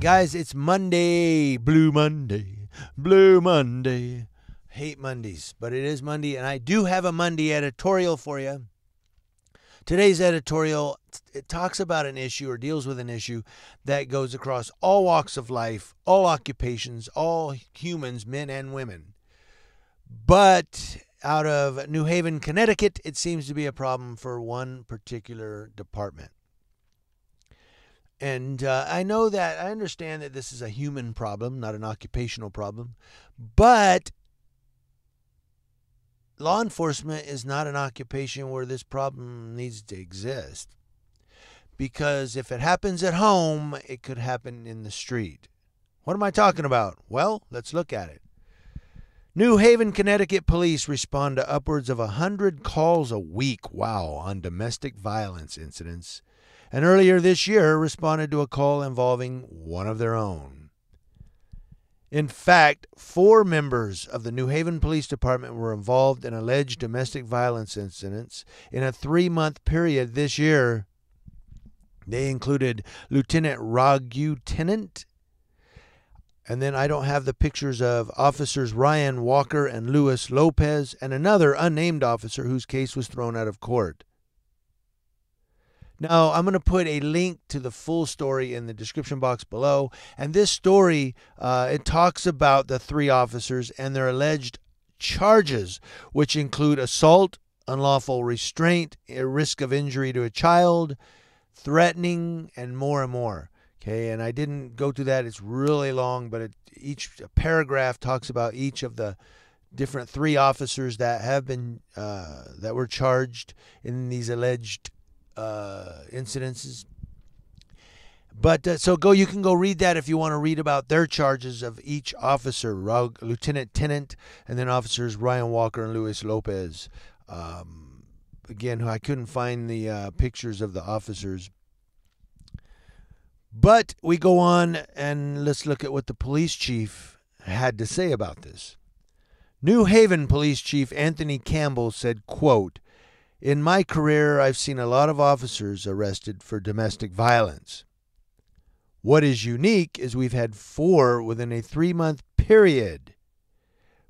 guys, it's Monday. Blue Monday. Blue Monday. Hate Mondays, but it is Monday, and I do have a Monday editorial for you. Today's editorial, it talks about an issue or deals with an issue that goes across all walks of life, all occupations, all humans, men and women. But out of New Haven, Connecticut, it seems to be a problem for one particular department. And I understand that this is a human problem, not an occupational problem. But law enforcement is not an occupation where this problem needs to exist. Because if it happens at home, it could happen in the street. What am I talking about? Well, let's look at it. New Haven, Connecticut police respond to upwards of 100 calls a week, on domestic violence incidents. And earlier this year responded to a call involving one of their own. In fact, 4 members of the New Haven Police Department were involved in alleged domestic violence incidents in a 3-month period this year. They included Lieutenant Ragu Tennant, and then I don't have the pictures of officers Ryan Walker and Luis Lopez, and another unnamed officer whose case was thrown out of court. Now, I'm going to put a link to the full story in the description box below. And this story, it talks about the 3 officers and their alleged charges, which include assault, unlawful restraint, a risk of injury to a child, threatening, and more. Okay, and I didn't go through that. It's really long, but each paragraph talks about each of the different 3 officers that have been that were charged in these alleged incidences. But you can go read that if you want to read about their charges of each officer, Lieutenant Tennant, and then officers Ryan Walker and Luis Lopez. Again, I couldn't find the pictures of the officers. But we go on and let's look at what the police chief had to say about this. New Haven Police Chief Anthony Campbell said, quote, "In my career, I've seen a lot of officers arrested for domestic violence. What is unique is we've had 4 within a 3-month period.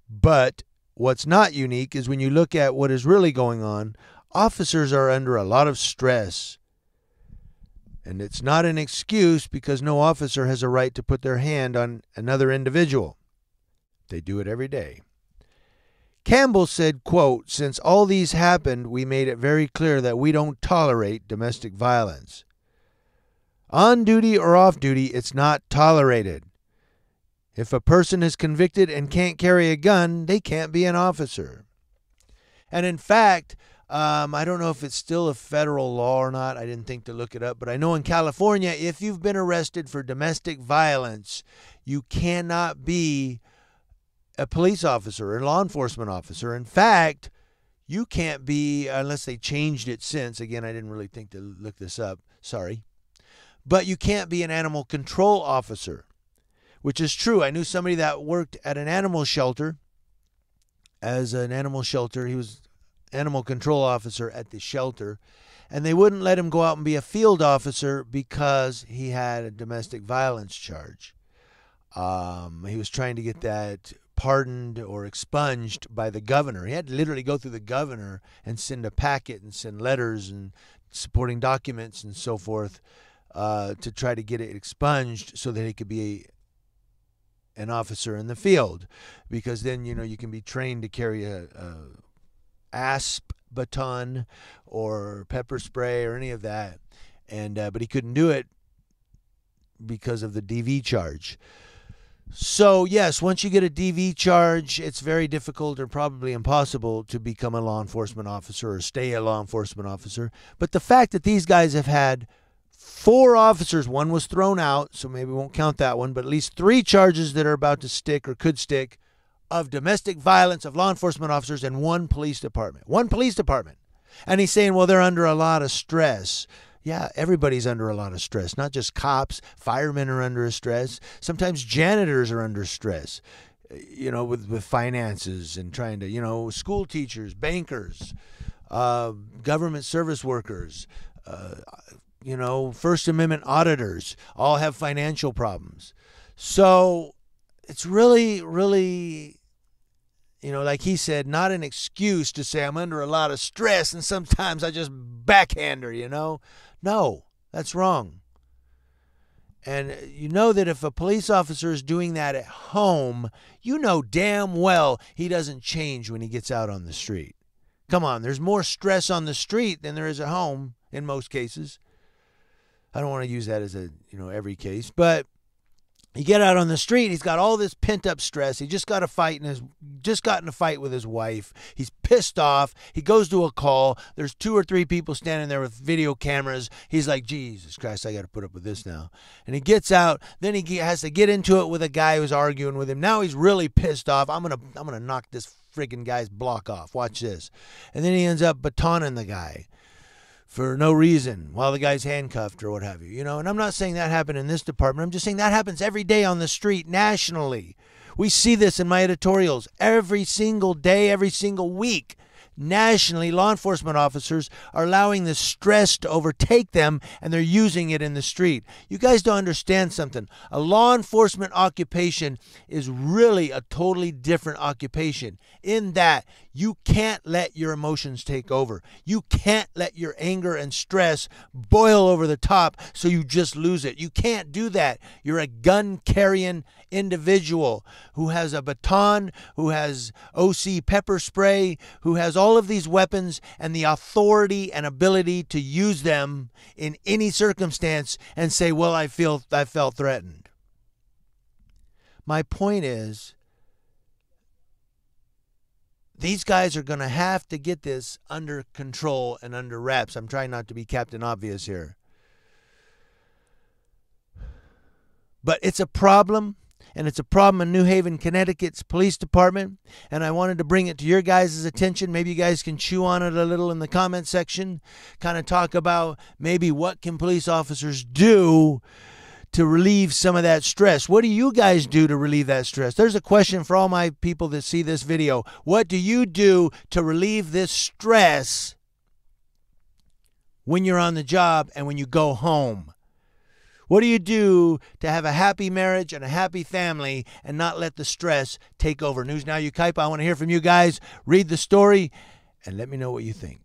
But what's not unique is when you look at what is really going on, officers are under a lot of stress. And it's not an excuse because no officer has a right to put their hand on another individual. They do it every day." Campbell said, quote, "Since all these happened, we made it very clear that we don't tolerate domestic violence. On duty or off duty, it's not tolerated. If a person is convicted and can't carry a gun, they can't be an officer." And in fact, I don't know if it's still a federal law or not. I didn't think to look it up. But I know in California, if you've been arrested for domestic violence, you cannot be a police officer or a law enforcement officer. In fact, you can't be, unless they changed it since. Again, I didn't really think to look this up. Sorry. But you can't be an animal control officer, which is true. I knew somebody that worked at an animal shelter. As an animal shelter, he was animal control officer at the shelter, and they wouldn't let him go out and be a field officer because he had a domestic violence charge. He was trying to get that pardoned or expunged by the governor. He had to literally go through the governor and send a packet and send letters and supporting documents and so forth to try to get it expunged so that he could be an officer in the field. Because then, you can be trained to carry a asp baton or pepper spray or any of that, and but he couldn't do it because of the DV charge. So yes, once you get a DV charge, it's very difficult or probably impossible to become a law enforcement officer or stay a law enforcement officer. But the fact that these guys have had 4 officers, one was thrown out, so maybe we won't count that one, but at least 3 charges that are about to stick or could stick of domestic violence of law enforcement officers in one police department. One police department. And he's saying, well, they're under a lot of stress. Yeah, everybody's under a lot of stress, not just cops. Firemen are under stress. Sometimes janitors are under stress, with finances and trying to, school teachers, bankers, government service workers, First Amendment auditors all have financial problems. So it's really, really, like he said, not an excuse to say I'm under a lot of stress and sometimes I just backhand her, No, that's wrong. And you know that if a police officer is doing that at home, you know damn well he doesn't change when he gets out on the street. Come on, there's more stress on the street than there is at home in most cases. I don't want to use that as every case, but you get out on the street, he's got all this pent-up stress. He just got in a fight with his wife. He's pissed off. He goes to a call. There's 2 or 3 people standing there with video cameras. He's like, Jesus Christ, I got to put up with this now. And he gets out. Then he has to get into it with a guy who's arguing with him. Now he's really pissed off. I'm gonna knock this friggin' guy's block off. Watch this. And then he ends up batoning the guy for no reason while the guy's handcuffed or what have you. And I'm not saying that happened in this department. I'm just saying that happens every day on the street nationally. We see this in my editorials every single day, every single week. Nationally, law enforcement officers are allowing the stress to overtake them, and they're using it in the street. You guys don't understand something. A law enforcement occupation is really a totally different occupation in that you can't let your emotions take over. You can't let your anger and stress boil over the top so you just lose it. You can't do that. You're a gun-carrying individual who has a baton, who has OC pepper spray, who has all of these weapons and the authority and ability to use them in any circumstance and say, well, I felt threatened. My point is, these guys are going to have to get this under control and under wraps. I'm trying not to be Captain Obvious here. But it's a problem. And it's a problem in New Haven, Connecticut's police department. And I wanted to bring it to your guys' attention. Maybe you guys can chew on it a little in the comment section. Kind of talk about maybe what can police officers do to relieve some of that stress. What do you guys do to relieve that stress? There's a question for all my people that see this video. What do you do to relieve this stress when you're on the job and when you go home? What do you do to have a happy marriage and a happy family and not let the stress take over? News Now Yucaipa, I want to hear from you guys. Read the story and let me know what you think.